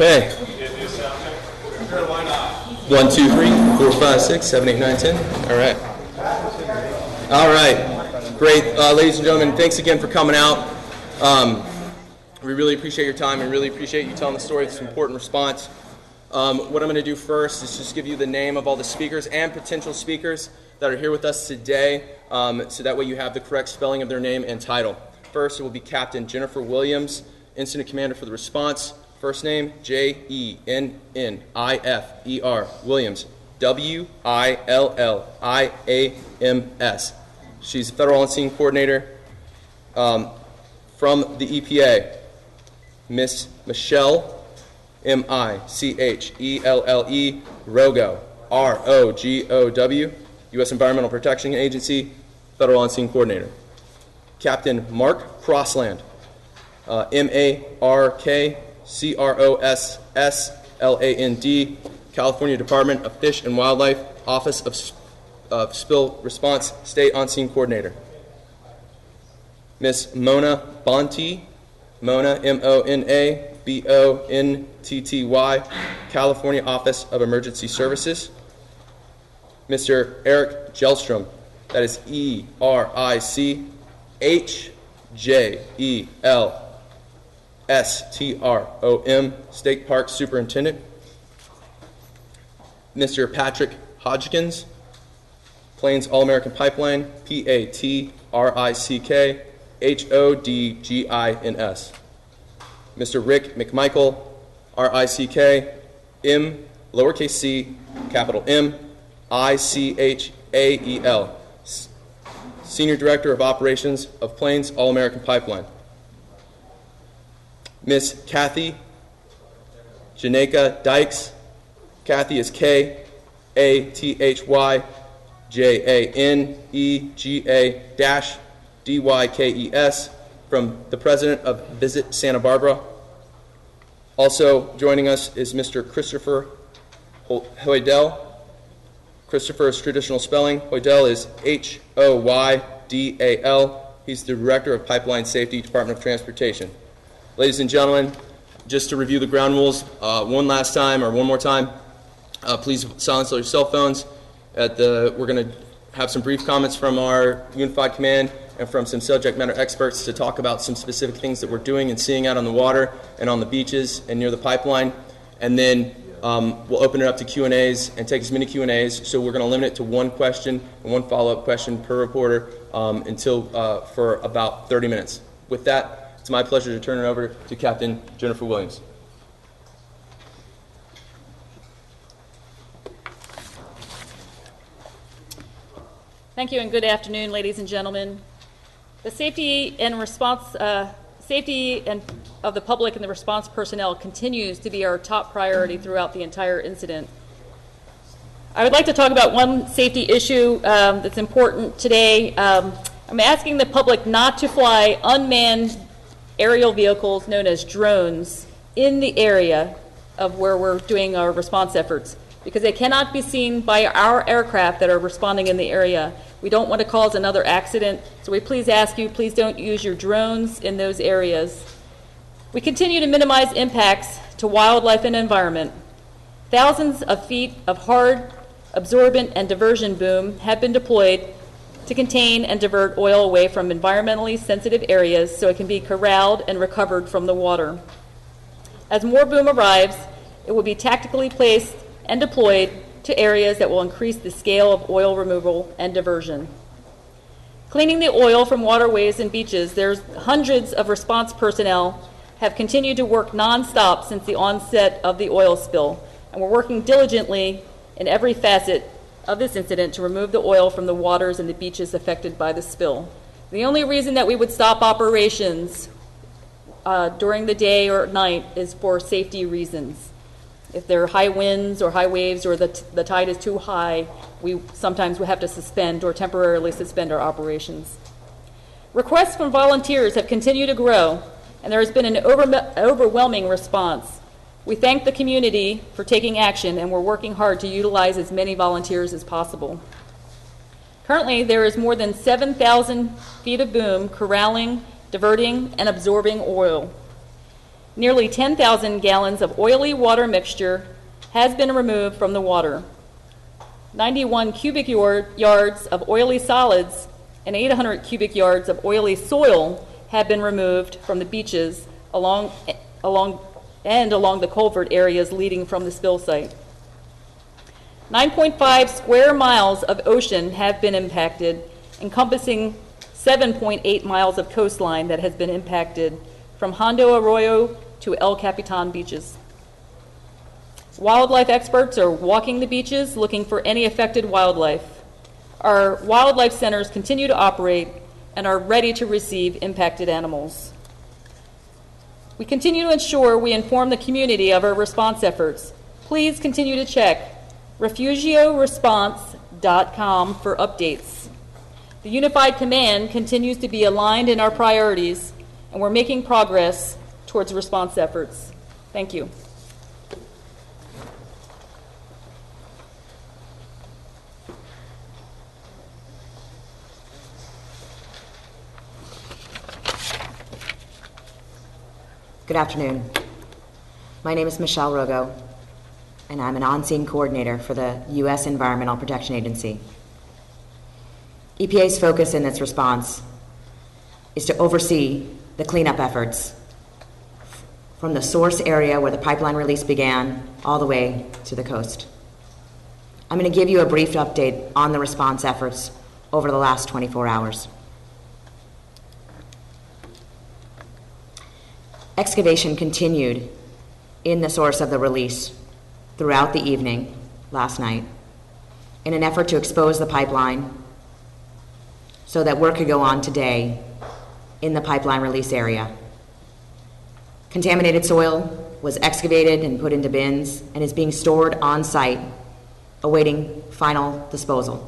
Okay. 1, 2, 3, 4, 5, 6, 7, 8, 9, 10. All right. All right. Great. Ladies and gentlemen, thanks again for coming out. We really appreciate your time and really appreciate you telling the story of this important response. What I'm going to do first is just give you the name of all the speakers and potential speakers that are here with us today, so that way you have the correct spelling of their name and title. First, it will be Captain Jennifer Williams, Incident Commander for the response. First name, Jennifer Williams, Williams. She's a Federal On-Scene Coordinator from the EPA. Miss Michelle, Michelle, Rogow, Rogow, U.S. Environmental Protection Agency, Federal On-Scene Coordinator. Captain Mark Crossland, MarkCrossland, California Department of Fish and Wildlife, Office of Spill Response, State On-Scene Coordinator. Miss Mona Bonty, Mona, Monabonty, California Office of Emergency Services. Mr. Eric Jelstrom, that is ERICHJELSTROM, State Park Superintendent. Mr. Patrick Hodgkins, Plains All-American Pipeline, PATRICKHODGINS. Mr. Rick McMichael, RICK, M, lowercase c, capital M, ICHAEL, Senior Director of Operations of Plains All-American Pipeline. Miss Kathy Janeka Dykes, Kathy is KATHYANEGA-DYKES, from the President of Visit Santa Barbara. Also joining us is Mr. Christopher Hoydell. Christopher is traditional spelling. Hoydell is Hoydal. He's the Director of Pipeline Safety, Department of Transportation. Ladies and gentlemen, just to review the ground rules one more time, please silence all your cell phones. We're going to have some brief comments from our Unified Command and from some subject matter experts to talk about some specific things that we're doing and seeing out on the water and on the beaches and near the pipeline. And then we'll open it up to Q&As and take as many Q&As. So we're going to limit it to one question and one follow-up question per reporter for about 30 minutes. With that, it's my pleasure to turn it over to Captain Jennifer Williams. Thank you and good afternoon, ladies and gentlemen. The safety of the public and the response personnel continues to be our top priority throughout the entire incident. I would like to talk about one safety issue that's important today. I'm asking the public not to fly unmanned aerial vehicles known as drones in the area of where we're doing our response efforts, because they cannot be seen by our aircraft that are responding in the area. We don't want to cause another accident, so we please ask you, please don't use your drones in those areas. We continue to minimize impacts to wildlife and environment. Thousands of feet of hard, absorbent, and diversion boom have been deployed to contain and divert oil away from environmentally sensitive areas so it can be corralled and recovered from the water. As more boom arrives, it will be tactically placed and deployed to areas that will increase the scale of oil removal and diversion. Cleaning the oil from waterways and beaches, there's hundreds of response personnel have continued to work nonstop since the onset of the oil spill, and we're working diligently in every facet of this incident to remove the oil from the waters and the beaches affected by the spill. The only reason that we would stop operations during the day or night is for safety reasons. If there are high winds or high waves or the tide is too high, we sometimes have to suspend or temporarily suspend our operations. Requests from volunteers have continued to grow, and there has been an overwhelming response. We thank the community for taking action, and we're working hard to utilize as many volunteers as possible. Currently, there is more than 7,000 feet of boom corralling, diverting, and absorbing oil. Nearly 10,000 gallons of oily water mixture has been removed from the water. 91 cubic yards of oily solids and 800 cubic yards of oily soil have been removed from the beaches along the culvert areas leading from the spill site. 9.5 square miles of ocean have been impacted, encompassing 7.8 miles of coastline that has been impacted from Hondo Arroyo to El Capitan beaches. Wildlife experts are walking the beaches looking for any affected wildlife. Our wildlife centers continue to operate and are ready to receive impacted animals. We continue to ensure we inform the community of our response efforts. Please continue to check refugioresponse.com for updates. The Unified Command continues to be aligned in our priorities, and we're making progress towards response efforts. Thank you. Good afternoon. My name is Michelle Rogo, and I'm an on-scene coordinator for the U.S. Environmental Protection Agency. EPA's focus in its response is to oversee the cleanup efforts from the source area where the pipeline release began all the way to the coast. I'm going to give you a brief update on the response efforts over the last 24 hours. Excavation continued in the source of the release throughout the evening last night in an effort to expose the pipeline so that work could go on today in the pipeline release area. Contaminated soil was excavated and put into bins and is being stored on site, awaiting final disposal.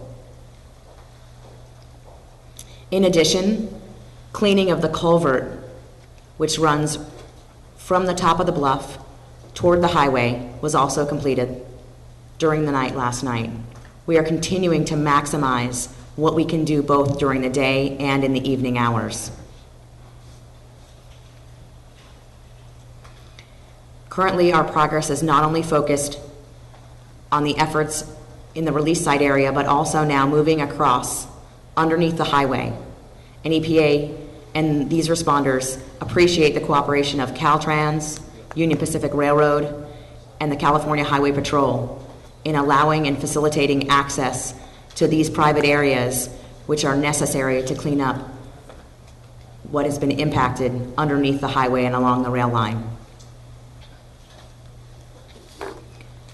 In addition, cleaning of the culvert, which runs from the top of the bluff toward the highway, was also completed during the night last night. We are continuing to maximize what we can do both during the day and in the evening hours. Currently, our progress is not only focused on the efforts in the release site area, but also now moving across underneath the highway. And EPA and these responders appreciate the cooperation of Caltrans, Union Pacific Railroad, and the California Highway Patrol in allowing and facilitating access to these private areas which are necessary to clean up what has been impacted underneath the highway and along the rail line.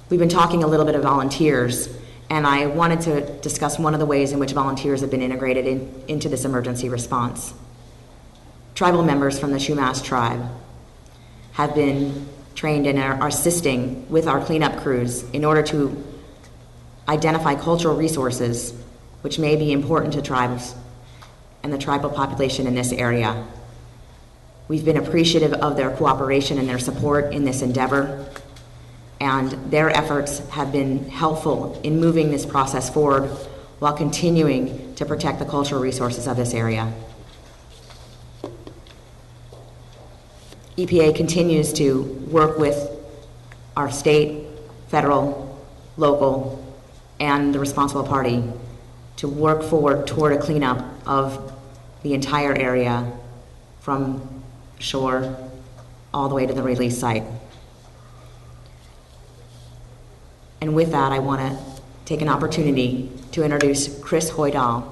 We've been talking a little bit of volunteers, and I wanted to discuss one of the ways in which volunteers have been integrated into this emergency response. Tribal members from the Chumash tribe have been trained and are assisting with our cleanup crews in order to identify cultural resources which may be important to tribes and the tribal population in this area. We've been appreciative of their cooperation and their support in this endeavor, and their efforts have been helpful in moving this process forward while continuing to protect the cultural resources of this area. EPA continues to work with our state, federal, local, and the responsible party to work forward toward a cleanup of the entire area from shore all the way to the release site. And with that, I want to take an opportunity to introduce Chris Hoydal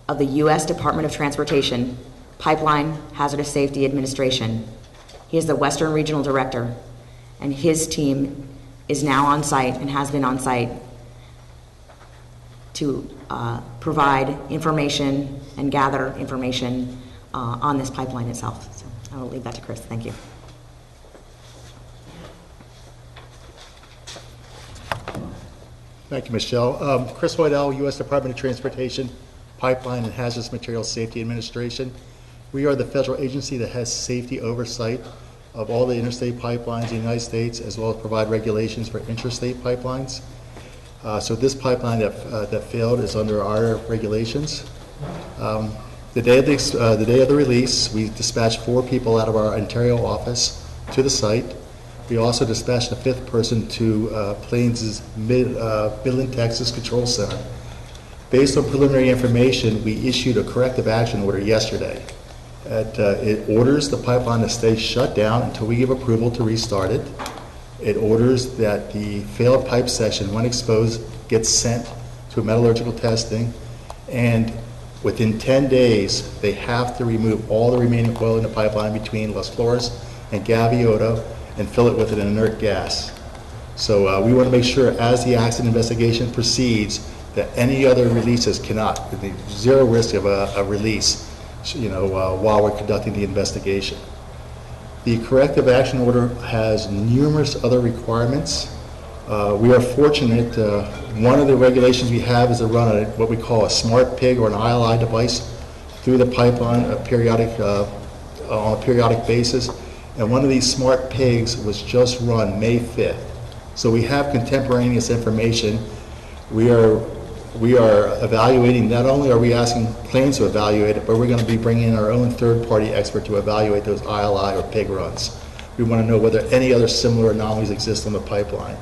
of the U.S. Department of Transportation Pipeline Hazardous Safety Administration. He is the Western Regional Director, and his team is now on site and has been on site to provide information and gather information on this pipeline itself. So I will leave that to Chris. Thank you. Thank you, Michelle. Chris Hoydal, U.S. Department of Transportation, Pipeline and Hazardous Materials Safety Administration. We are the federal agency that has safety oversight of all the interstate pipelines in the United States, as well as provide regulations for intrastate pipelines. So this pipeline that failed is under our regulations. The day of the release, we dispatched 4 people out of our Ontario office to the site. We also dispatched a 5th person to Plains' Midland, Texas Control Center. Based on preliminary information, we issued a corrective action order yesterday. It orders the pipeline to stay shut down until we give approval to restart it. It orders that the failed pipe section, when exposed, gets sent to metallurgical testing, and within 10 days, they have to remove all the remaining oil in the pipeline between Las Flores and Gaviota and fill it with an inert gas. So we want to make sure as the accident investigation proceeds that any other releases cannot, with zero risk of a release, while we're conducting the investigation. The corrective action order has numerous other requirements. We are fortunate, one of the regulations we have is to run what we call a smart pig or an ILI device through the pipeline on a periodic basis. And one of these smart pigs was just run May 5th. So we have contemporaneous information. We are evaluating, not only are we asking Plains to evaluate it, but we're going to be bringing in our own third-party expert to evaluate those ILI or pig runs. We want to know whether any other similar anomalies exist on the pipeline.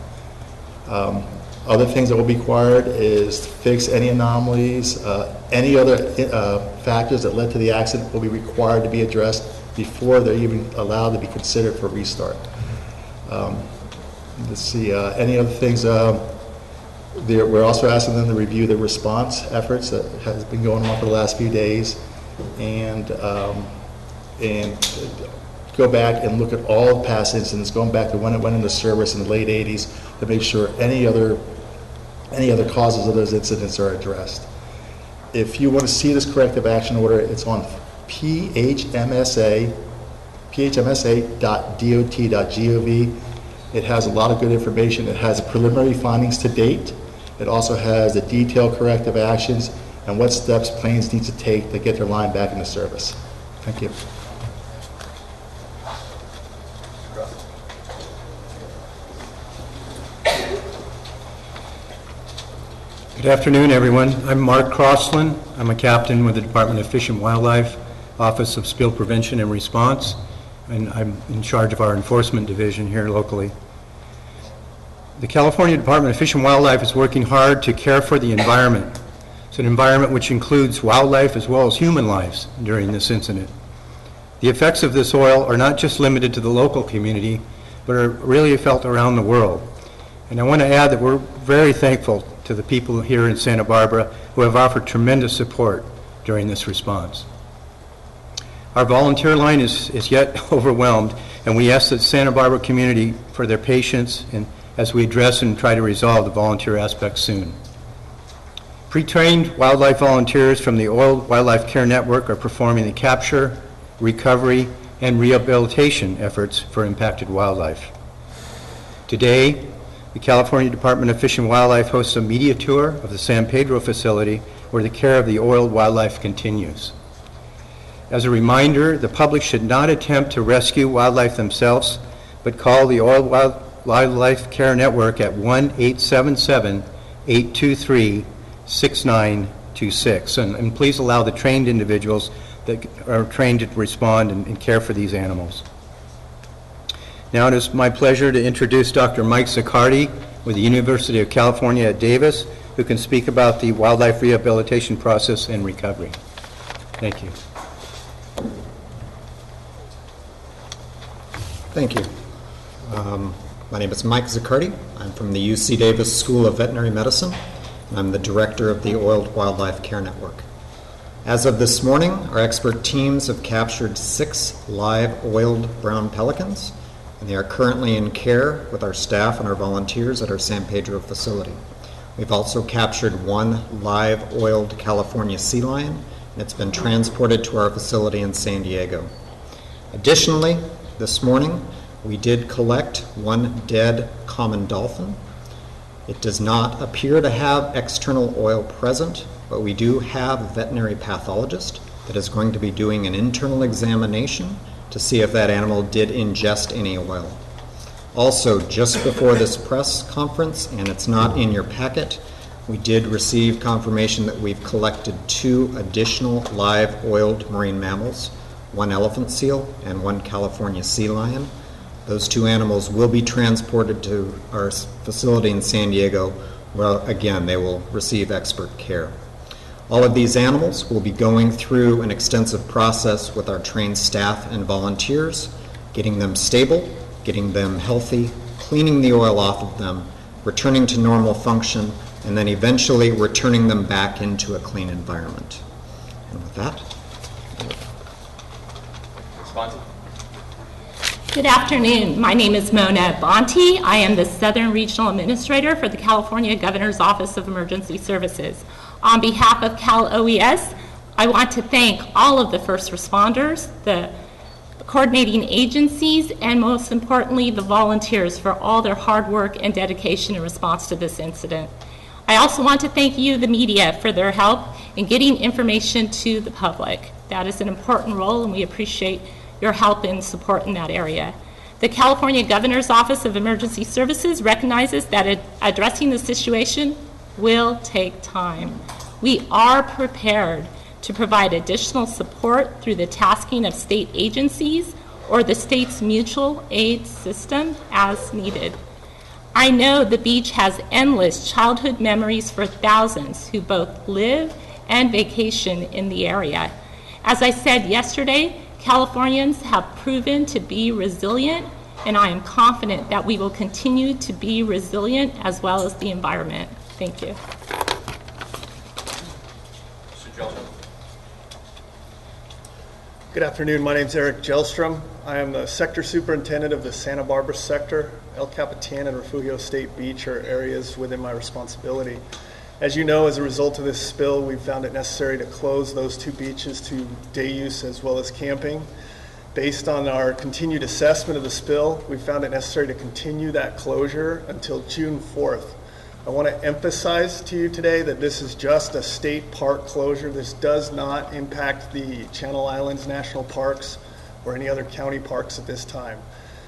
Other things that will be required is to fix any anomalies. Any other factors that led to the accident will be required to be addressed before they're even allowed to be considered for restart. Let's see, any other things. We're also asking them to review the response efforts that has been going on for the last few days, and go back and look at all past incidents, going back to when it went into service in the late 80s, to make sure any other causes of those incidents are addressed. If you want to see this corrective action order, it's on phmsa.dot.gov. It has a lot of good information. It has preliminary findings to date. It also has the detailed corrective actions and what steps Plains needs to take to get their line back into service. Thank you. Good afternoon, everyone. I'm Mark Crossland. I'm a captain with the Department of Fish and Wildlife, Office of Spill Prevention and Response, and I'm in charge of our enforcement division here locally. The California Department of Fish and Wildlife is working hard to care for the environment. It's an environment which includes wildlife as well as human lives during this incident. The effects of this oil are not just limited to the local community, but are really felt around the world. And I want to add that we're very thankful to the people here in Santa Barbara who have offered tremendous support during this response. Our volunteer line is yet overwhelmed, and we ask the Santa Barbara community for their patience and as we address and try to resolve the volunteer aspect soon. Pre-trained wildlife volunteers from the Oil Wildlife Care Network are performing the capture, recovery, and rehabilitation efforts for impacted wildlife. Today, the California Department of Fish and Wildlife hosts a media tour of the San Pedro facility where the care of the oiled wildlife continues. As a reminder, the public should not attempt to rescue wildlife themselves, but call the Oil Wildlife Care Network at 1-877-823-6926. And please allow the trained individuals that are trained to respond and care for these animals. Now it is my pleasure to introduce Dr. Mike Zaccardi with the University of California at Davis, who can speak about the wildlife rehabilitation process and recovery. Thank you. Thank you. My name is Mike Zaccardi. I'm from the UC Davis School of Veterinary Medicine. I'm the director of the Oiled Wildlife Care Network. As of this morning, our expert teams have captured 6 live oiled brown pelicans, and they are currently in care with our staff and our volunteers at our San Pedro facility. We've also captured 1 live oiled California sea lion, and it's been transported to our facility in San Diego. Additionally, this morning, we did collect 1 dead common dolphin. It does not appear to have external oil present, but we do have a veterinary pathologist that is going to be doing an internal examination to see if that animal did ingest any oil. Also, just before this press conference, and it's not in your packet, we did receive confirmation that we've collected 2 additional live oiled marine mammals, 1 elephant seal and 1 California sea lion. Those 2 animals will be transported to our facility in San Diego, where again they will receive expert care. All of these animals will be going through an extensive process with our trained staff and volunteers, getting them stable, getting them healthy, cleaning the oil off of them, returning to normal function, and then eventually returning them back into a clean environment. And with that, Responsive. Good afternoon. My name is Mona Bonte. I am the Southern Regional Administrator for the California Governor's Office of Emergency Services. On behalf of Cal OES, I want to thank all of the first responders, the coordinating agencies, and most importantly, the volunteers for all their hard work and dedication in response to this incident. I also want to thank you, the media, for their help in getting information to the public. That is an important role, and we appreciate your help and support in that area. The California Governor's Office of Emergency Services recognizes that addressing the situation will take time. We are prepared to provide additional support through the tasking of state agencies or the state's mutual aid system as needed. I know the beach has endless childhood memories for thousands who both live and vacation in the area. As I said yesterday, Californians have proven to be resilient, and I am confident that we will continue to be resilient as well as the environment. Thank you. Mr. Gelson. Good afternoon. My name is Eric Gelstrom. I am the Sector Superintendent of the Santa Barbara Sector. El Capitan and Refugio State Beach are areas within my responsibility. As you know, as a result of this spill, we've found it necessary to close those 2 beaches to day use as well as camping. Based on our continued assessment of the spill, we found it necessary to continue that closure until June 4th. I want to emphasize to you today that this is just a state park closure. This does not impact the Channel Islands National Parks or any other county parks at this time.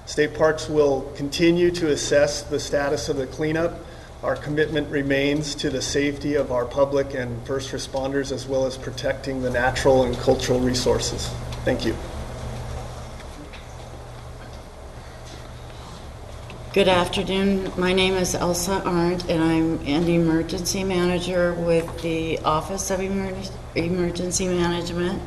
State parks will continue to assess the status of the cleanup. Our commitment remains to the safety of our public and first responders, as well as protecting the natural and cultural resources. Thank you. Good afternoon. My name is Elsa Arndt, and I'm an emergency manager with the Office of Emergency Management,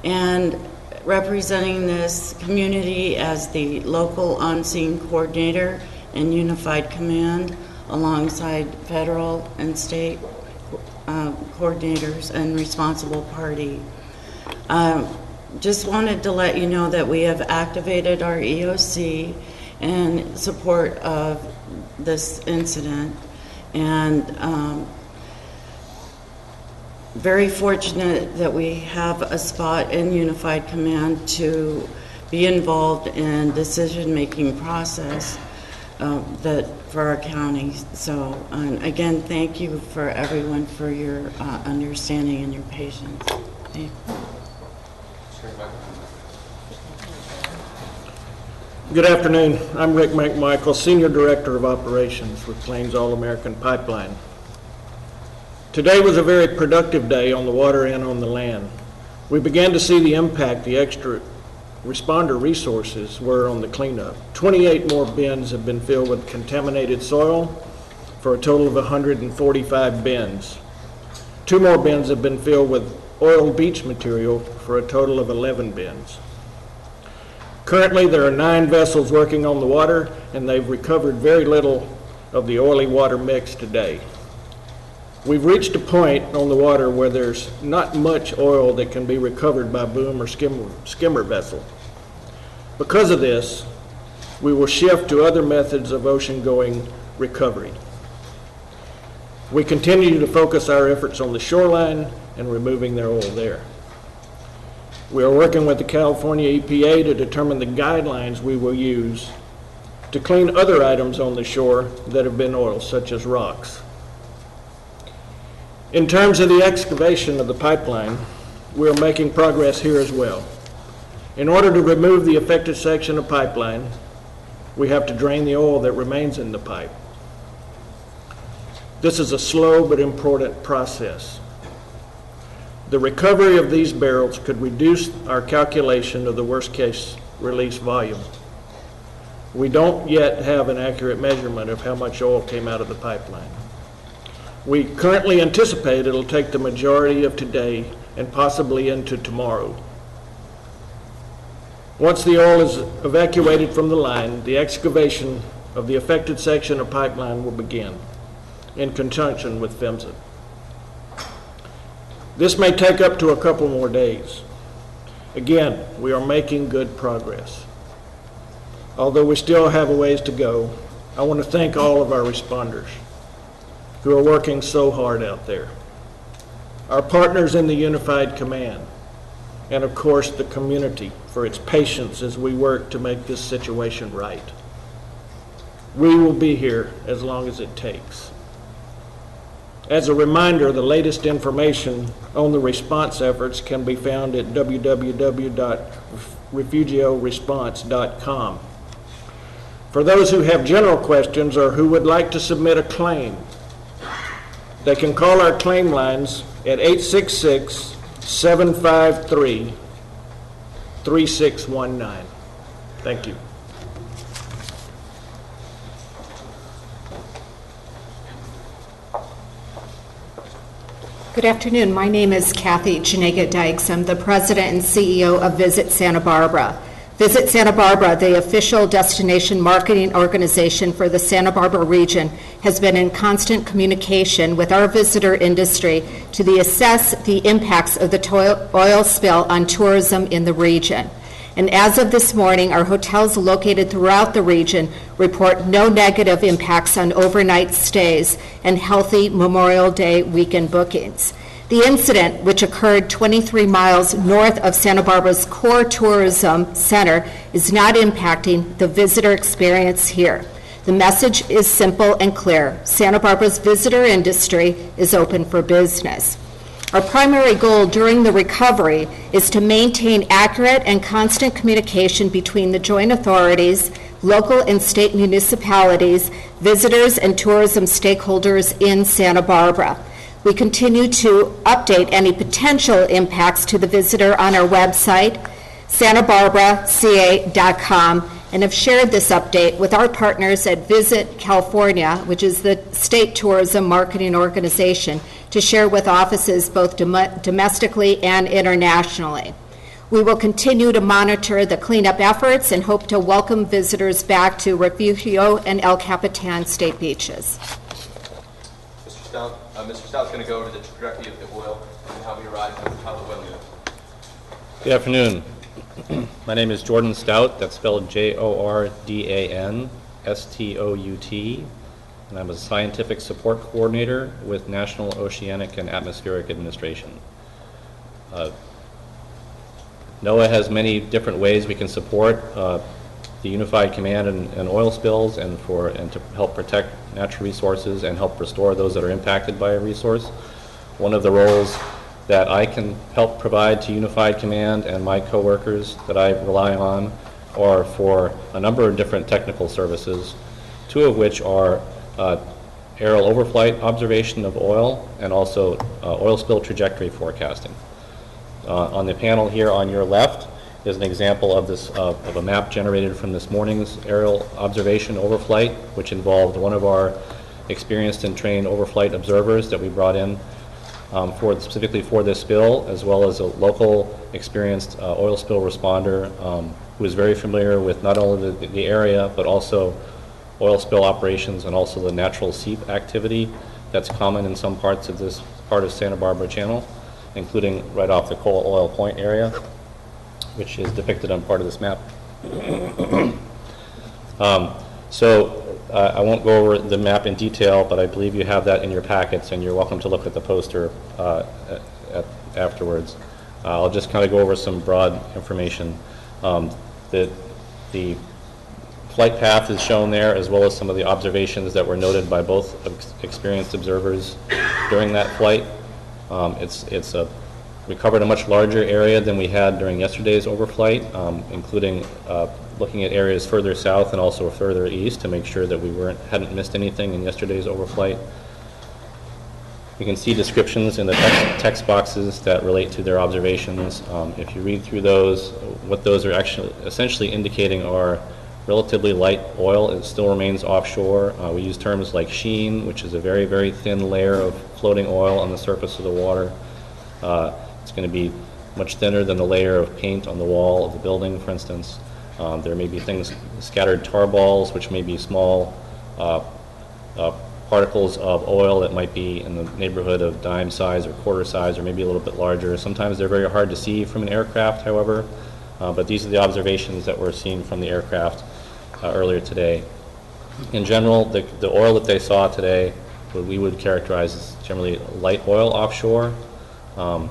and representing this community as the local on-scene coordinator and unified command, alongside federal and state coordinators and responsible party. Just wanted to let you know that we have activated our EOC in support of this incident, and very fortunate that we have a spot in Unified Command to be involved in decision-making process for our county. So again, thank you for everyone for your understanding and your patience. Thank you. Good afternoon. I'm Rick McMichael, Senior Director of Operations with Plains All-American Pipeline. Today was a very productive day on the water and on the land. We began to see the impact the extra responder resources were on the cleanup. 28 more bins have been filled with contaminated soil for a total of 145 bins. 2 more bins have been filled with oil beach material for a total of 11 bins. Currently, there are 9 vessels working on the water, and they've recovered very little of the oily water mix today. We've reached a point on the water where there's not much oil that can be recovered by boom or skimmer vessel. Because of this, we will shift to other methods of ocean-going recovery. We continue to focus our efforts on the shoreline and removing their oil there. We are working with the California EPA to determine the guidelines we will use to clean other items on the shore that have been oiled, such as rocks. In terms of the excavation of the pipeline, we are making progress here as well. In order to remove the affected section of pipeline, we have to drain the oil that remains in the pipe. This is a slow but important process. The recovery of these barrels could reduce our calculation of the worst case release volume. We don't yet have an accurate measurement of how much oil came out of the pipeline. We currently anticipate it'll take the majority of today and possibly into tomorrow. Once the oil is evacuated from the line, the excavation of the affected section of pipeline will begin in conjunction with PHMSA. This may take up to a couple more days. Again, we are making good progress. Although we still have a ways to go, I want to thank all of our responders who are working so hard out there, our partners in the Unified Command, and of course the community for its patience as we work to make this situation right. We will be here as long as it takes. As a reminder, the latest information on the response efforts can be found at www.refugioresponse.com. For those who have general questions or who would like to submit a claim, they can call our claim lines at 866-753-3619. Thank you. Good afternoon. My name is Kathy Janega Dykes. I'm the president and CEO of Visit Santa Barbara. Visit Santa Barbara, the official destination marketing organization for the Santa Barbara region, has been in constant communication with our visitor industry to assess the impacts of the oil spill on tourism in the region. And as of this morning, our hotels located throughout the region report no negative impacts on overnight stays and healthy Memorial Day weekend bookings. The incident, which occurred 23 miles north of Santa Barbara's core tourism center, is not impacting the visitor experience here. The message is simple and clear. Santa Barbara's visitor industry is open for business. Our primary goal during the recovery is to maintain accurate and constant communication between the joint authorities, local and state municipalities, visitors, and tourism stakeholders in Santa Barbara. We continue to update any potential impacts to the visitor on our website, santabarbaraca.com, and have shared this update with our partners at Visit California, which is the state tourism marketing organization, to share with offices both domestically and internationally. We will continue to monitor the cleanup efforts and hope to welcome visitors back to Refugio and El Capitan state beaches. Mr. Stout's going to go over the trajectory of the oil and how we arrived at how the oil moved. Good afternoon. My name is Jordan Stout. That's spelled Jordan and I'm a scientific support coordinator with National Oceanic and Atmospheric Administration. NOAA has many different ways we can support the Unified Command and oil spills and to help protect natural resources and help restore those that are impacted by a resource. One of the roles that I can help provide to Unified Command and my coworkers that I rely on are for a number of different technical services, two of which are aerial overflight observation of oil and also oil spill trajectory forecasting. On the panel here on your left is an example of this of a map generated from this morning's aerial observation overflight, which involved one of our experienced and trained overflight observers that we brought in specifically for this spill, as well as a local experienced oil spill responder who is very familiar with not only the area but also oil spill operations and also the natural seep activity that's common in some parts of this part of Santa Barbara Channel, including right off the Coal Oil Point area, which is depicted on part of this map. I won't go over the map in detail, but I believe you have that in your packets, and you're welcome to look at the poster afterwards. I'll just kind of go over some broad information. The flight path is shown there, as well as some of the observations that were noted by both experienced observers during that flight. We covered a much larger area than we had during yesterday's overflight, including looking at areas further south and also further east to make sure that we hadn't missed anything in yesterday's overflight. You can see descriptions in the text boxes that relate to their observations. If you read through those, what those are actually essentially indicating are relatively light oil. It still remains offshore. We use terms like sheen, which is a very, very thin layer of floating oil on the surface of the water. It's going to be much thinner than the layer of paint on the wall of the building, for instance. There may be things, scattered tar balls, which may be small particles of oil that might be in the neighborhood of dime size or quarter size or maybe a little bit larger. Sometimes they're very hard to see from an aircraft, however, but these are the observations that were seen from the aircraft earlier today. In general, the oil that they saw today, what we would characterize as generally light oil offshore, and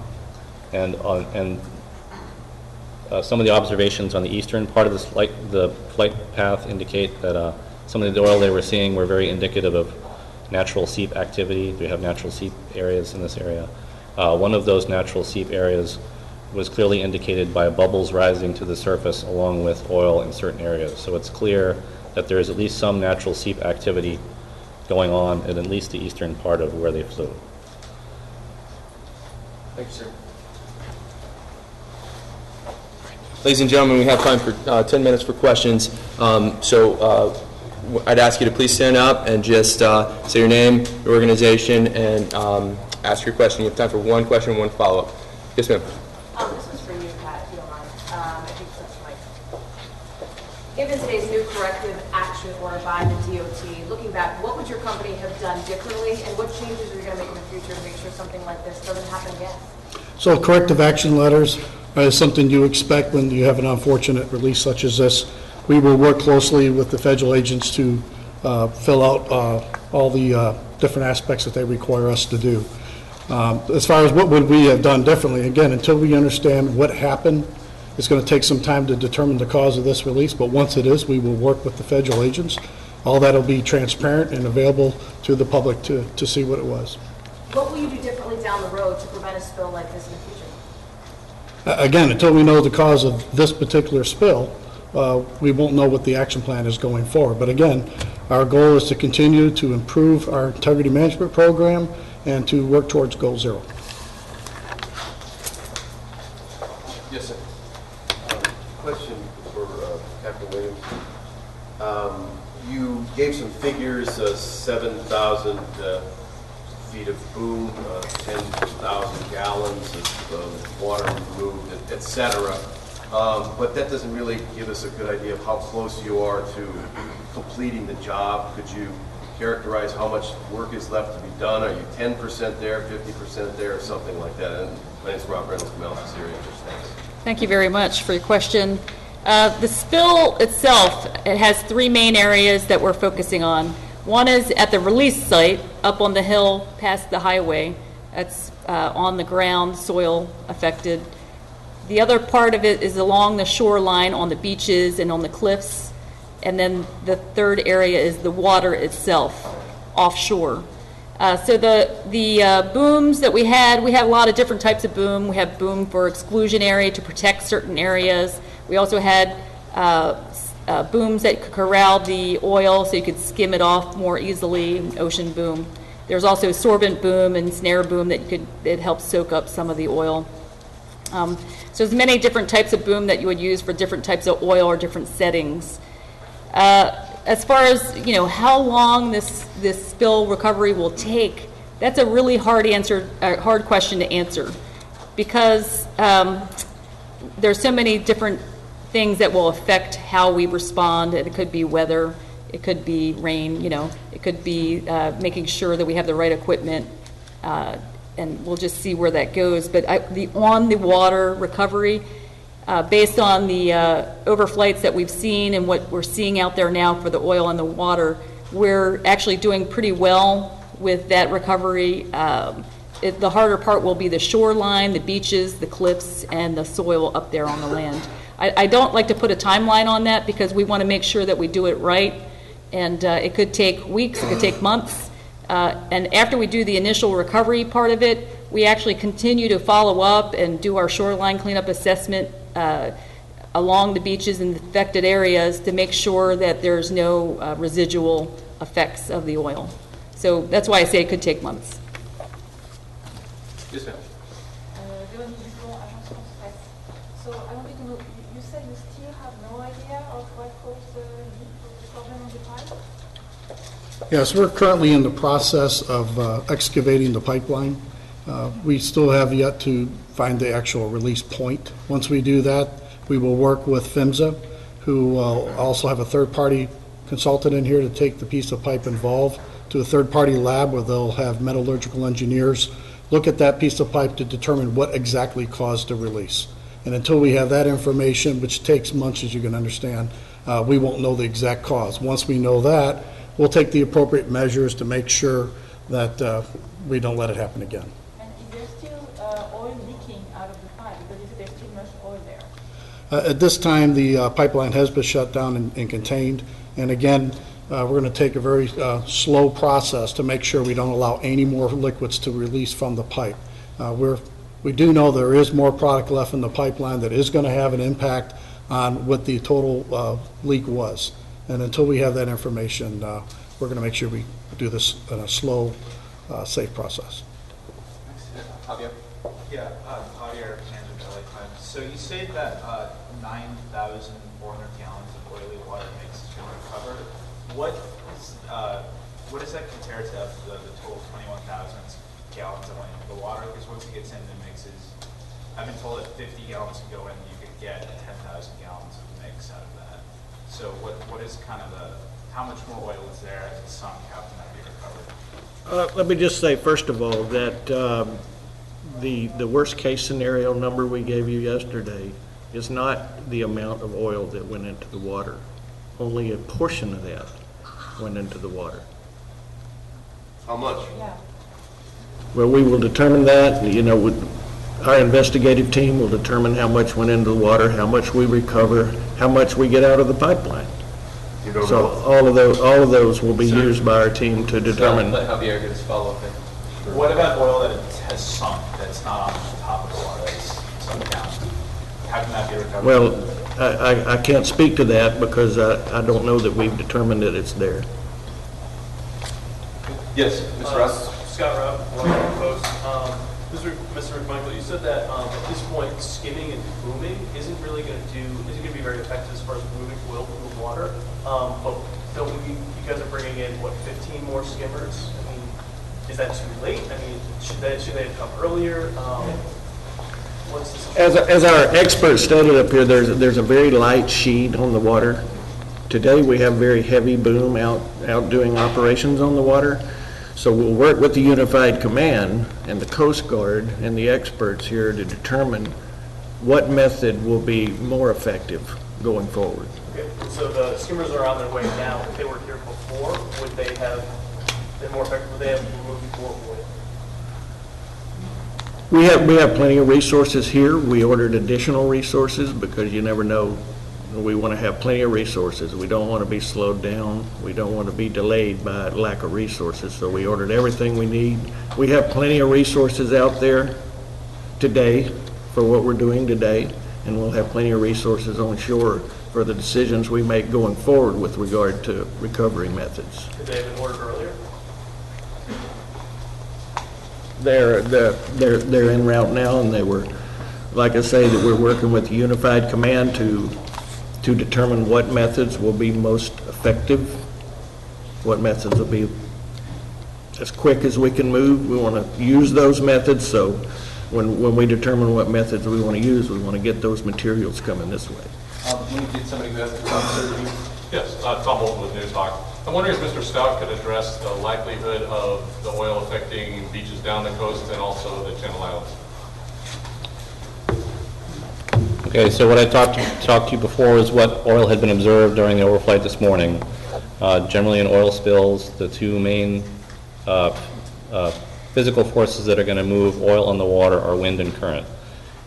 some of the observations on the eastern part of the flight path indicate that some of the oil they were seeing were very indicative of natural seep activity. We have natural seep areas in this area. One of those natural seep areas was clearly indicated by bubbles rising to the surface along with oil in certain areas. So it's clear that there is at least some natural seep activity going on in at least the eastern part of where they flew. Thank you, sir. Ladies and gentlemen, we have time for 10 minutes for questions. I'd ask you to please stand up and just say your name, your organization, and ask your question. You have time for one question and one follow-up. Yes, ma'am. This was for you, Pat, if you don't mind. I think that's right. Given today's new corrective action order by the DOT, looking back, what would your company have done differently, and what changes are you going to make in the future to make sure something like this doesn't happen again? So corrective action letters is something you expect when you have an unfortunate release such as this. We will work closely with the federal agents to fill out all the different aspects that they require us to do. As far as what would we have done differently, again, until we understand what happened, it's going to take some time to determine the cause of this release, but once it is, we will work with the federal agents. All that will be transparent and available to the public to see what it was. What will you do differently down the road to prevent a spill like this in the future? Again, until we know the cause of this particular spill, we won't know what the action plan is going forward. But again, our goal is to continue to improve our integrity management program and to work towards goal zero. Yes, sir. Question for Captain Williams. You gave some figures, 7,000 feet of boom, 10,000 gallons of water removed, et cetera. But that doesn't really give us a good idea of how close you are to completing the job. Could you characterize how much work is left to be done? Are you 10% there, 50% there, or something like that? And my name is Rob Reynolds from Alpha Syria. Thanks. Thank you very much for your question. The spill itself, it has three main areas that we're focusing on. One is at the release site up on the hill past the highway. That's on the ground, soil affected. The other part of it is along the shoreline on the beaches and on the cliffs. And then the third area is the water itself, offshore. So the booms that we have a lot of different types of boom. We have boom for exclusionary to protect certain areas. We also had booms that could corral the oil so you could skim it off more easily, ocean boom. There's also sorbent boom and snare boom that helps soak up some of the oil. So there's many different types of boom that you would use for different types of oil or different settings. As far as how long this spill recovery will take, that's a really hard question to answer, because there's so many different things that will affect how we respond. It could be weather, it could be rain, it could be making sure that we have the right equipment, and we'll just see where that goes. But on the water recovery, based on the overflights that we've seen and what we're seeing out there now for the oil and the water, we're actually doing pretty well with that recovery. The harder part will be the shoreline, the beaches, the cliffs, and the soil up there on the land. I don't like to put a timeline on that because we want to make sure that we do it right, and it could take weeks, it could take months. And after we do the initial recovery part of it, we actually continue to follow up and do our shoreline cleanup assessment along the beaches and affected areas to make sure that there's no residual effects of the oil. So that's why I say it could take months. Yes, ma'am. So I wanted to know, you said you still have no idea of what caused the problem on the pipe? Yes, we're currently in the process of excavating the pipeline. We still have yet to find the actual release point. Once we do that, we will work with PHMSA, who will also have a third-party consultant in here to take the piece of pipe involved to a third-party lab where they'll have metallurgical engineers look at that piece of pipe to determine what exactly caused the release. And until we have that information, which takes months, as you can understand, we won't know the exact cause. Once we know that, we'll take the appropriate measures to make sure that we don't let it happen again. And is there still oil leaking out of the pipe? Because there's still much oil there. At this time, the pipeline has been shut down and contained. And again, we're going to take a very slow process to make sure we don't allow any more liquids to release from the pipe. We do know there is more product left in the pipeline that is going to have an impact on what the total leak was. And until we have that information, we're going to make sure we do this in a slow, safe process. Javier? Yeah, Javier, Canada Time. So you say that 9,400 gallons of oily water mix has been recovered. What does that compare to the total 21,000 gallons that went into the water? Because once it gets into mixes, I've been told that 50 gallons can go in, you could get 10,000 gallons of mix out of that. So what is kind of how much more oil is there at some cap that be recovered? Let me just say, first of all, that the worst case scenario number we gave you yesterday is not the amount of oil that went into the water. Only a portion of that went into the water. How much? Yeah. Well, we will determine that. Our investigative team will determine how much went into the water, how much we recover, how much we get out of the pipeline. You don't So know. all of those will be used by our team to determine. Let Javier get his follow-up in. What about oil that has sunk, that's not on top of the water, that's sunk down? How can that be recovered? Well, I can't speak to that because I don't know that we've determined that it's there. Yes, Mr. Ross? Scott Robb, Washington Post. Mr. McMichael, you said that at this point, skimming and booming isn't going to be very effective as far as moving oil from the water. But you guys are bringing in, 15 more skimmers? I mean, is that too late? I mean, should they have come earlier? What's the situation? As our expert stated up here, there's a very light sheet on the water. Today we have very heavy boom out doing operations on the water. So we'll work with the Unified Command and the Coast Guard and the experts here to determine what method will be more effective going forward. Okay, so the skimmers are on their way now. If they were here before, would they have been more effective? Would they have removed more oil? We have plenty of resources here. We ordered additional resources because you never know. We want to have plenty of resources. We don't want to be slowed down. We don't want to be delayed by lack of resources. So we ordered everything we need. We have plenty of resources out there today for what we're doing today, and we'll have plenty of resources on shore for the decisions we make going forward with regard to recovery methods. Could they have been ordered earlier? They're en route now, and they were, like I say, that we're working with the Unified Command to determine what methods will be most effective, what methods will be as quick as we can move. We want to use those methods, so when we determine what methods we want to use, we want to get those materials coming this way. Let me get somebody who has the top review. Yes, Tom Bolton with News Talk. I'm wondering if Mr. Stout could address the likelihood of the oil affecting beaches down the coast and also the Channel Islands. Okay, so what I talked to you before is what oil had been observed during the overflight this morning. Generally in oil spills, the two main physical forces that are going to move oil on the water are wind and current.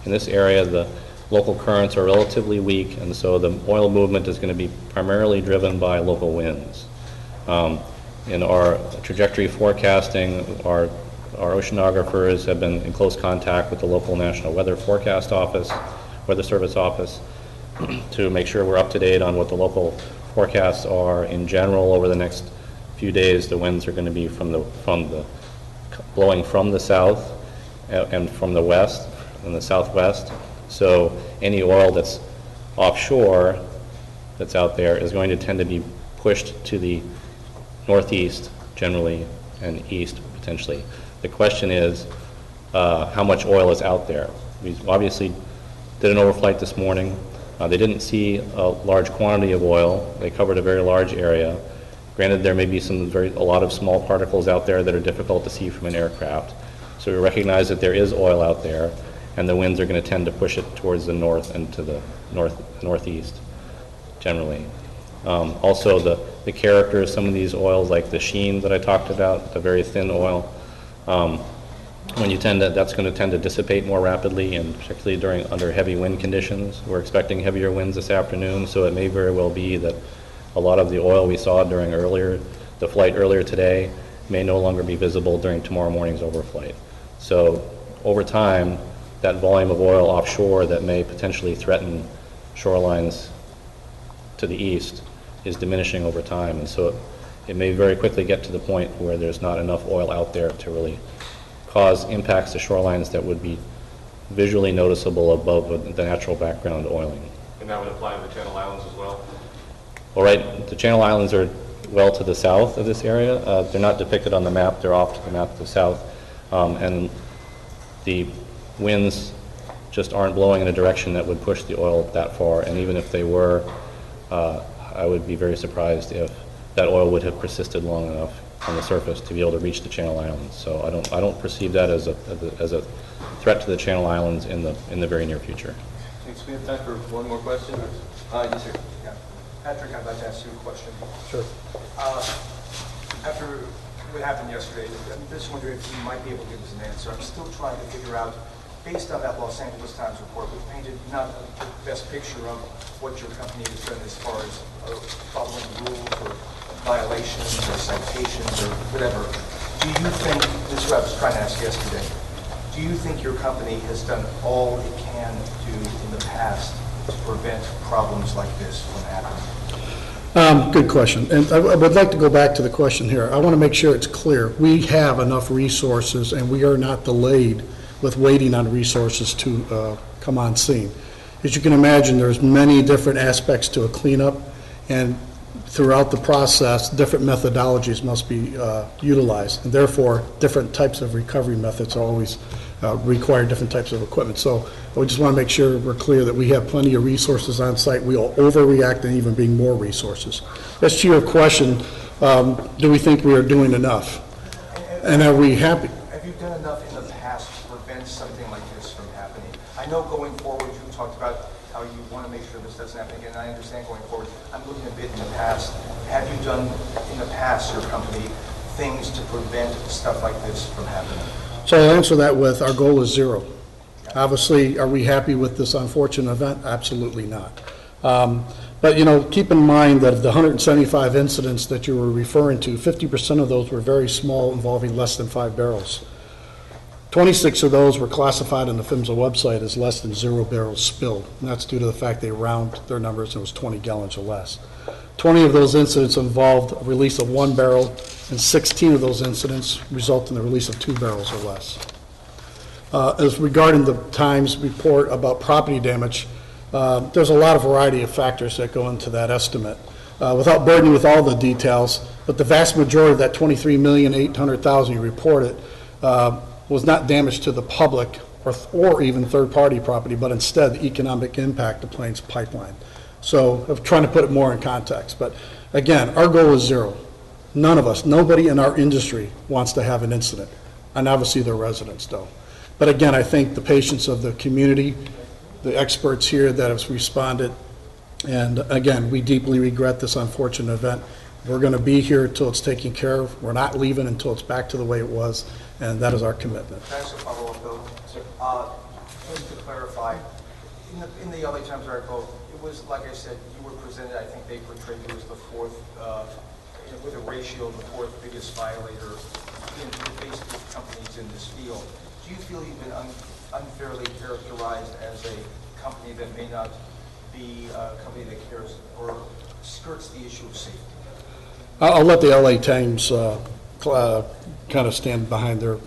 In this area, the local currents are relatively weak, and so the oil movement is going to be primarily driven by local winds. In our trajectory forecasting, our oceanographers have been in close contact with the local National Weather Service office to make sure we're up to date on what the local forecasts are in general over the next few days. The winds are going to be blowing from the south and from the west and the southwest. So any oil that's offshore that's out there is going to tend to be pushed to the northeast generally and east potentially. The question is how much oil is out there. We obviously did an overflight this morning. They didn't see a large quantity of oil. They covered a very large area. Granted, there may be a lot of small particles out there that are difficult to see from an aircraft. So we recognize that there is oil out there, and the winds are going to tend to push it towards the north and to the northeast generally. Also, the character of some of these oils, like the sheen that I talked about, the very thin oil, that's going to tend to dissipate more rapidly, and particularly under heavy wind conditions. We're expecting heavier winds this afternoon, so it may very well be that a lot of the oil we saw during the flight earlier today may no longer be visible during tomorrow morning's overflight. So over time, that volume of oil offshore that may potentially threaten shorelines to the east is diminishing over time, and so it may very quickly get to the point where there's not enough oil out there to really cause impacts to shorelines that would be visually noticeable above the natural background oiling. And that would apply to the Channel Islands as well? All right, the Channel Islands are well to the south of this area. They're not depicted on the map. They're off to the map to the south. And the winds just aren't blowing in a direction that would push the oil that far. And even if they were, I would be very surprised if that oil would have persisted long enough on the surface to be able to reach the Channel Islands. So I don't perceive that as a threat to the Channel Islands in the very near future. Thanks. We have time for one more question. Yes, sir. Yeah. Patrick, I'd like to ask you a question. Sure. After what happened yesterday, I'm just wondering if you might be able to give us an answer. I'm still trying to figure out, based on that Los Angeles Times report, which painted not the best picture of what your company has done as far as following rules or violations or citations or whatever. Do you think, this is what I was trying to ask yesterday, do you think your company has done all it can do in the past to prevent problems like this from happening? Good question. And I would like to go back to the question here. I want to make sure it's clear. We have enough resources, and we are not delayed with waiting on resources to come on scene. As you can imagine, there's many different aspects to a cleanup, and throughout the process, different methodologies must be utilized, and therefore, different types of recovery methods always require different types of equipment. So we just want to make sure we're clear that we have plenty of resources on site. We will overreact and even bring more resources. As to your question, do we think we are doing enough? And are we happy? Have you done enough in the past to prevent something like this from happening? I know going forward, you talked about how you want to make sure this doesn't happen again. I understand going forward. I'm looking a bit in the past. Have you done in the past, your company, things to prevent stuff like this from happening? So I'll answer that with our goal is zero. Obviously, are we happy with this unfortunate event? Absolutely not. But, you know, keep in mind that of the 175 incidents that you were referring to, 50% of those were very small, involving less than 5 barrels. 26 of those were classified on the PHMSA website as less than 0 barrels spilled, and that's due to the fact they round their numbers and it was 20 gallons or less. 20 of those incidents involved a release of 1 barrel, and 16 of those incidents result in the release of 2 barrels or less. As regarding the Times report about property damage, there's a lot of variety of factors that go into that estimate. Without burdening with all the details, but the vast majority of that 23,800,000 you reported was not damage to the public or even third-party property, but instead the economic impact of Plains Pipeline. So I'm trying to put it more in context. But again, our goal is zero. None of us, nobody in our industry wants to have an incident, and obviously the residents don't. But again, I think the patience of the community, the experts here that have responded, and again, we deeply regret this unfortunate event. We're going to be here until it's taken care of. We're not leaving until it's back to the way it was, and that is our commitment. Can I ask a follow-up, though? Just to clarify, in the LA Times article, it was, like I said, you were presented, I think they portrayed you as the fourth, with a ratio of the fourth biggest violator in the basically companies in this field. Do you feel you've been unfairly characterized as a company that may not be a company that cares or skirts the issue of safety? I'll let the LA Times kind of stand behind their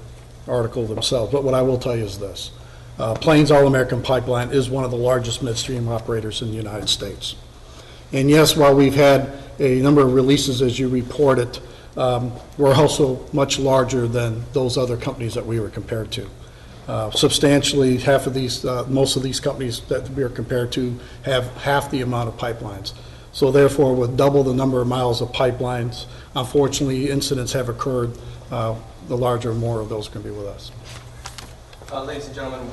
article themselves, but what I will tell you is this. Plains All-American Pipeline is one of the largest midstream operators in the United States. And yes, while we've had a number of releases, as you reported, we're also much larger than those other companies that we were compared to. Substantially, half of these, most of these companies that we are compared to have half the amount of pipelines. So therefore, with double the number of miles of pipelines, unfortunately, incidents have occurred. The larger and more of those can be with us. Ladies and gentlemen,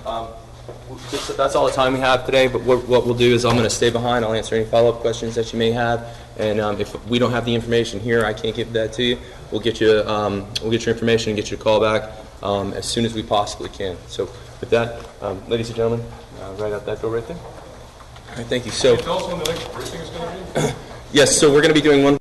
that's all the time we have today, but what we'll do is I'm going to stay behind. I'll answer any follow-up questions that you may have, and if we don't have the information here, I can't give that to you. We'll get you your information and get you a call back as soon as we possibly can. So with that, ladies and gentlemen, right out that door right there. All right, thank you. So, Can you tell us when the next briefing is going to be? Yes, so we're going to be doing one